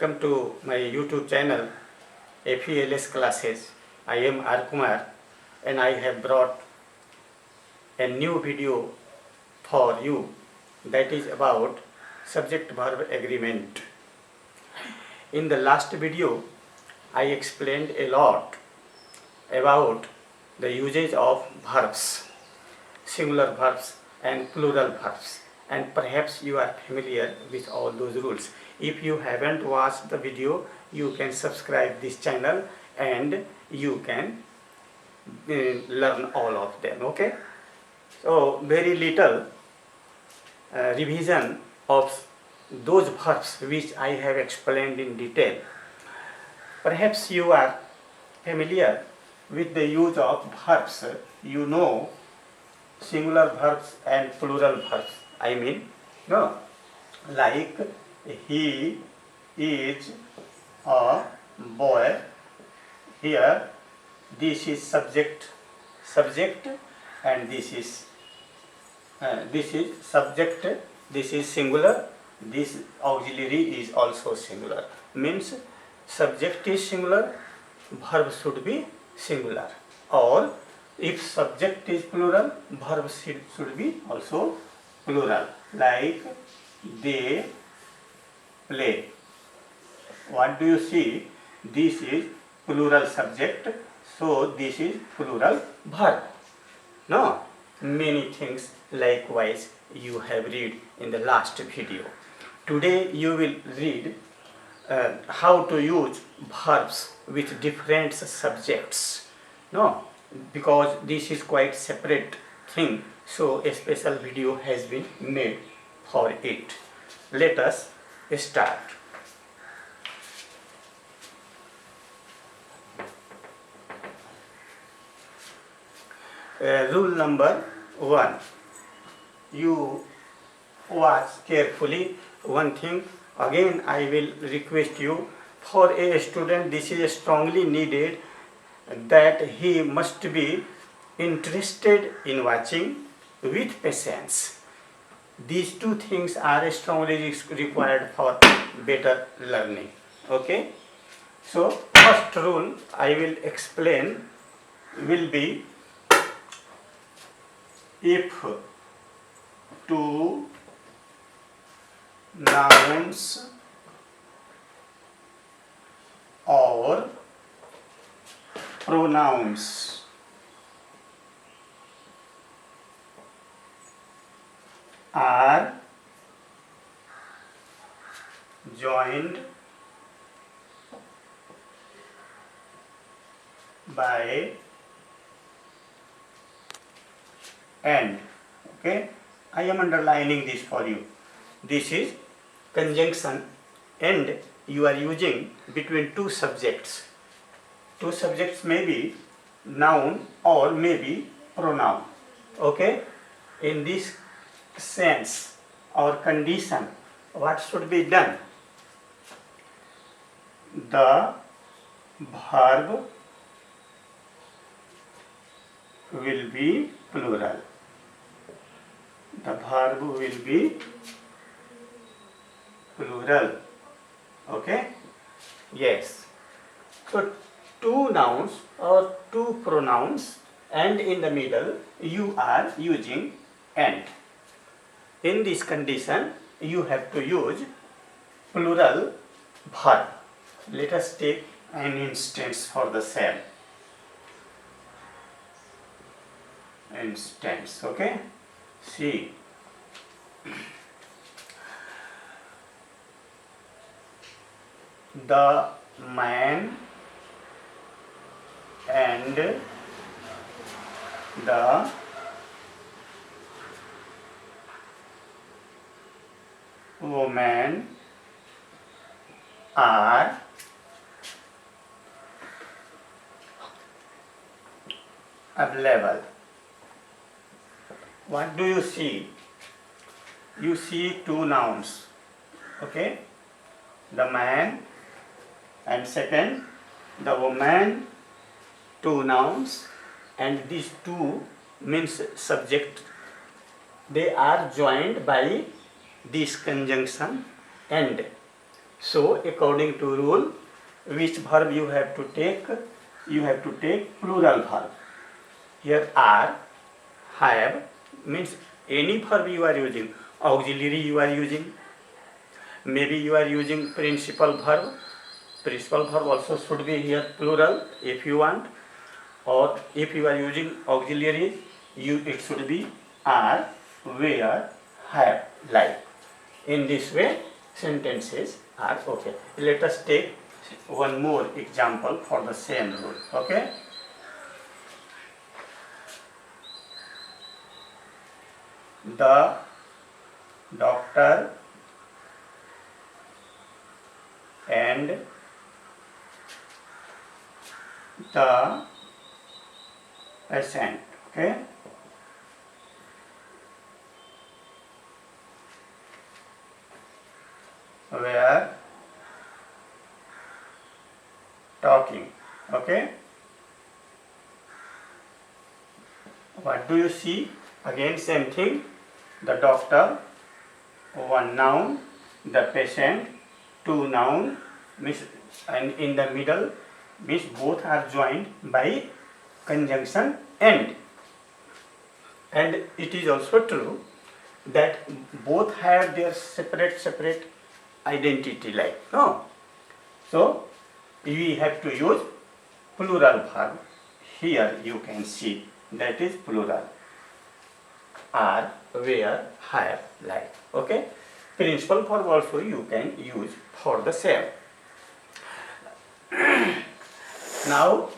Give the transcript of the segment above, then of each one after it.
welcome to my YouTube channel FELS classes. I am R. Kumar and I have brought a new video for you that is about subject-verb agreement. In the last video, I explained a lot about the usage of verbs, singular verbs and plural verbs, and perhaps you are familiar with all those rules. If you haven't watched the video, you can subscribe this channel and you can learn all of them. Okay, so very little revision of those verbs which I have explained in detail. Perhaps you are familiar with the use of verbs. You know singular verbs and plural verbs. I mean, no, like he is a boy. Here, this is subject, and this is subject. This is singular. This auxiliary is also singular. Means subject is singular, verb should be singular. Or if subject is plural, verb should be also plural. Like they play. What do you see? This is plural subject, so this is plural verb. No, many things likewise you have read in the last video. Today you will read how to use verbs with different subjects. No, because this is quite separate thing, so a special video has been made for it. Let us start. Rule number 1. You watch carefully one thing. Again, I will request you, for a student this is strongly needed that he must be interested in watching with patience. These two things are strongly required for better learning. Okay? So, first rule I will explain will be, if two nouns or pronouns are joined by and. Okay, I am underlining this for you. This is conjunction and you are using between two subjects. Two subjects may be noun or may be pronoun. Okay, in this sense or condition, what should be done? The verb will be plural. The verb will be plural. Okay? Yes. So, two nouns or two pronouns and in the middle you are using and. In this condition, you have to use plural verb. Let us take an instance for the same. Instance, okay? See. The man and the woman are available. What do you see? You see two nouns. Okay? The man and second the woman, two nouns, and these two means subject. They are joined by this conjunction and. So according to rule, which verb you have to take? You have to take plural verb. Here are, have means any verb you are using. Auxiliary you are using. Maybe you are using principal verb. Principal verb also should be here plural if you want. Or if you are using auxiliary, it should be are, where, have, like. In this way, sentences are okay. Let us take one more example for the same rule. Okay. The doctor and the patient. Okay. Were talking. Okay. What do you see? Again same thing. The doctor, one noun, the patient, two noun, means, and in the middle means both are joined by conjunction and. And it is also true that both have their separate identity, like, no. So we have to use plural verb. Here you can see that is plural. Are, where, have, like. Okay. Principal verb also you can use for the same. Now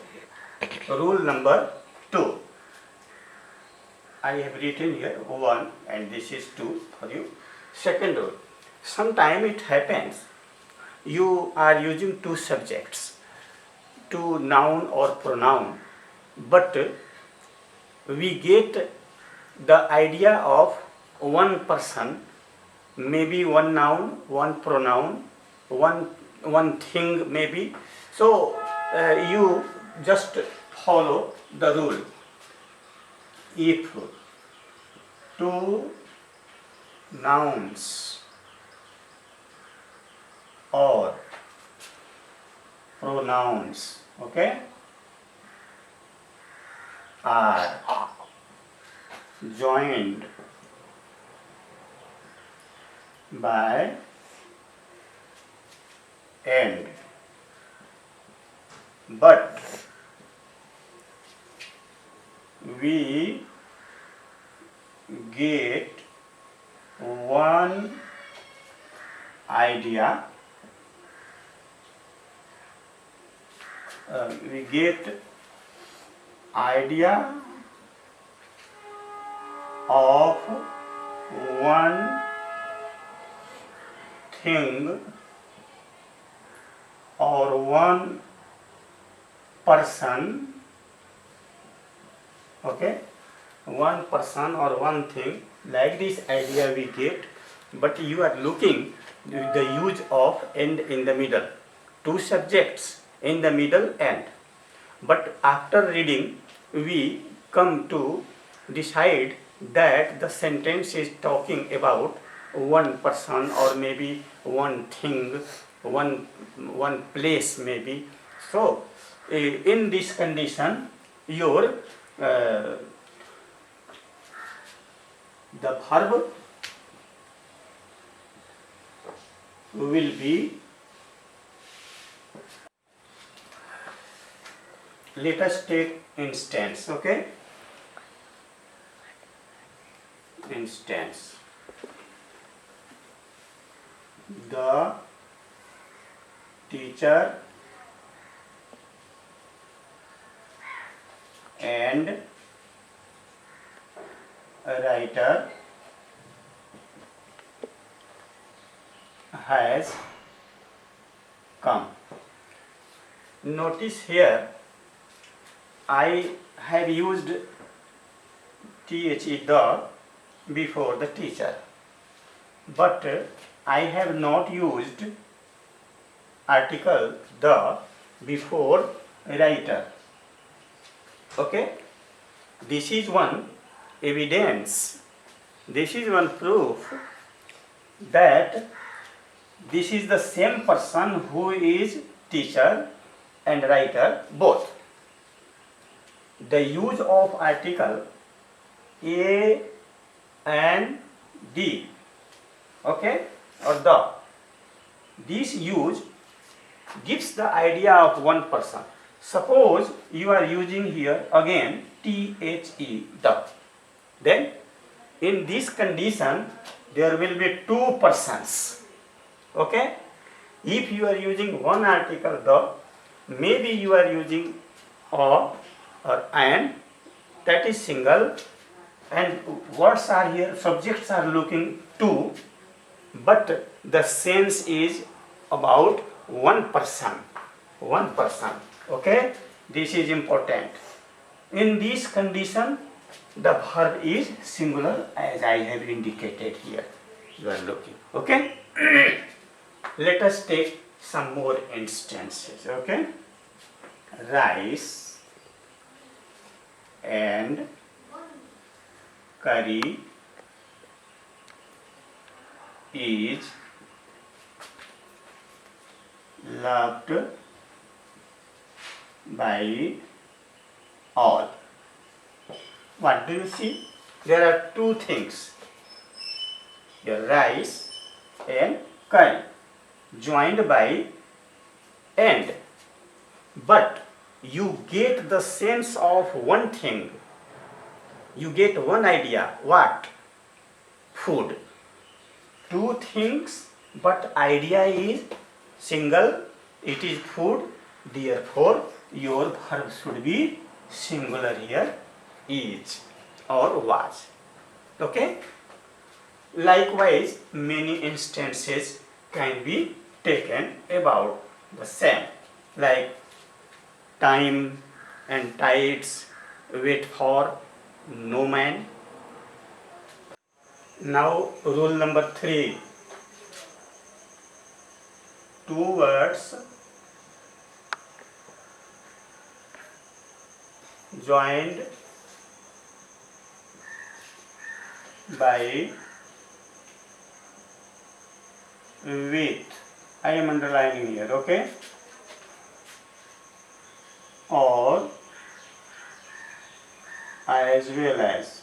rule number 2. I have written here 1 and this is 2 for you. Second rule. Sometimes it happens you are using two subjects, two noun or pronoun, but we get the idea of one person, maybe one noun, one pronoun, one thing maybe. So you just follow the rule. If two nouns or pronouns, okay, are joined by and, but we get one idea, of one thing or one person, okay, one person or one thing, like this idea we get, but you are looking the use of and in the middle, two subjects in the middle and. But after reading we come to decide that the sentence is talking about one person or maybe one thing, one place maybe. So in this condition your the verb will be, let us take instance, okay. Instance. The teacher and a writer has come. Notice here I have used the before the teacher, but I have not used article the before writer. Okay, this is one evidence, this is one proof that this is the same person who is teacher and writer both. The use of article a and d, okay, or the, this use gives the idea of one person. Suppose you are using here again the, then in this condition there will be two persons, okay. If you are using one article the, maybe you are using a or and, that is single, and words are here, subjects are looking two, but the sense is about one person, okay. This is important. In this condition the verb is singular as I have indicated here, you are looking, okay. Let us take some more instances, okay. Rice and curry is loved by all. What do you see? There are two things here, rice and curry, joined by and, but you get the sense of one thing, you get one idea. What? Food. Two things, but idea is single, it is food, therefore your verb should be singular here, is or was, okay. Likewise many instances can be taken about the same, like time and tides, wait for, no man. Now rule number 3, two words joined by with, I am underlining here, okay, or as well as,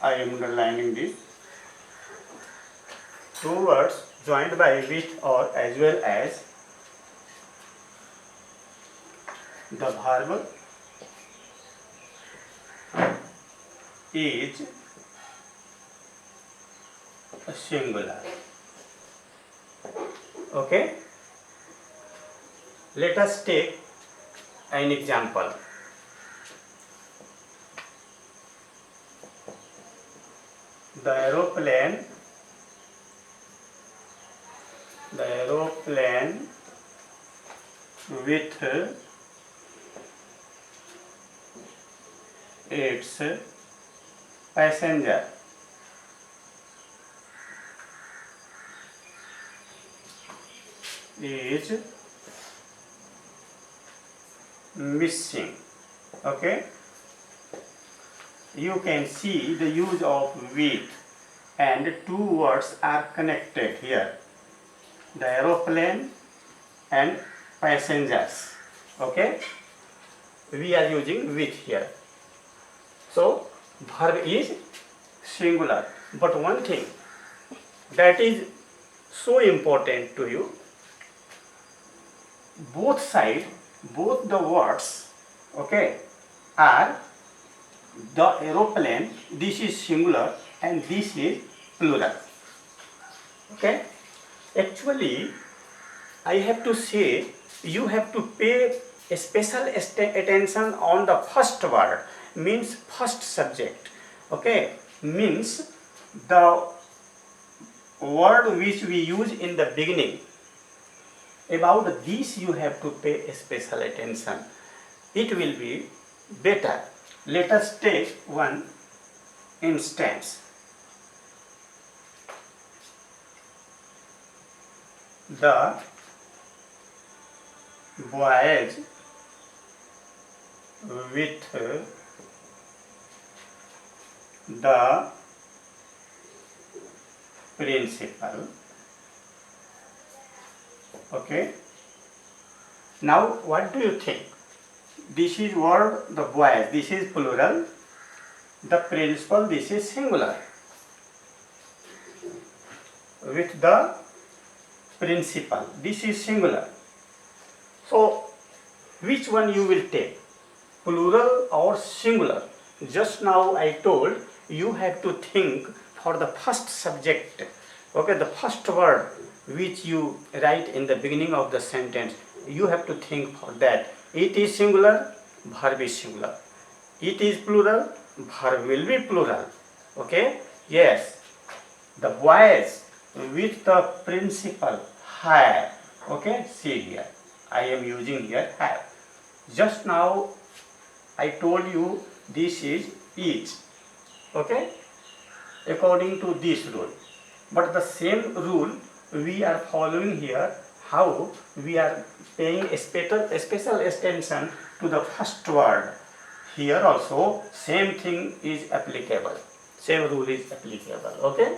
I am underlining this, two words joined by with or as well as, the verb is singular, okay. Let us take an example. The aeroplane with its passenger is missing, okay. You can see the use of with, and two words are connected here, the aeroplane and passengers, okay. We are using with here, so verb is singular. But one thing that is so important to you, both sides, both the words, okay, are the aeroplane, this is singular and this is plural, okay. Actually I have to say you have to pay a special attention on the first word, means first subject, okay, means the word which we use in the beginning. About this you have to pay a special attention, it will be better. Let us take one instance. The boys with the principal. Okay. Now what do you think? This is word, the boys, this is plural. The principal, this is singular. With the principal, this is singular. So which one you will take, plural or singular? Just now I told you have to think for the first subject, okay, the first word which you write in the beginning of the sentence, you have to think for that. It is singular, verb is singular. It is plural, verb will be plural. Okay, yes, the boys with the principal have. Okay, see here, I am using here have. Just now I told you this is each. Okay, according to this rule. But the same rule we are following here, how we are paying a special attention to the first word. Here also same thing is applicable. Same rule is applicable. Okay?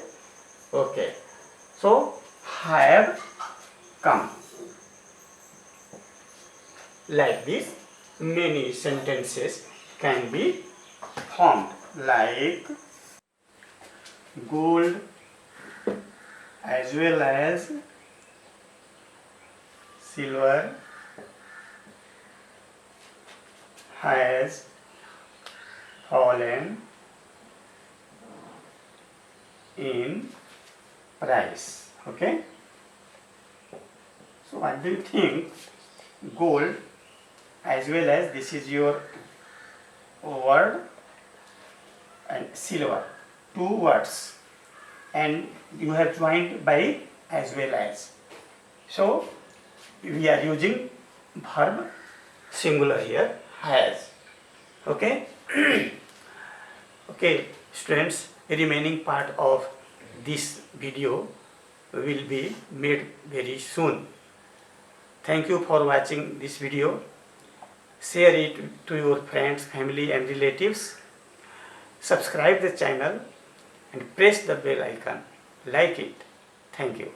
Okay. So have come. Like this, many sentences can be formed, like gold as well as silver has fallen in price. Okay, so what do you think? Gold as well as, this is your word, and silver, two words, and you have joined by as well as. So we are using verb singular here, has. Okay. Okay students, remaining part of this video will be made very soon. Thank you for watching this video. Share it to your friends, family and relatives. Subscribe the channel and press the bell icon. Like it. Thank you.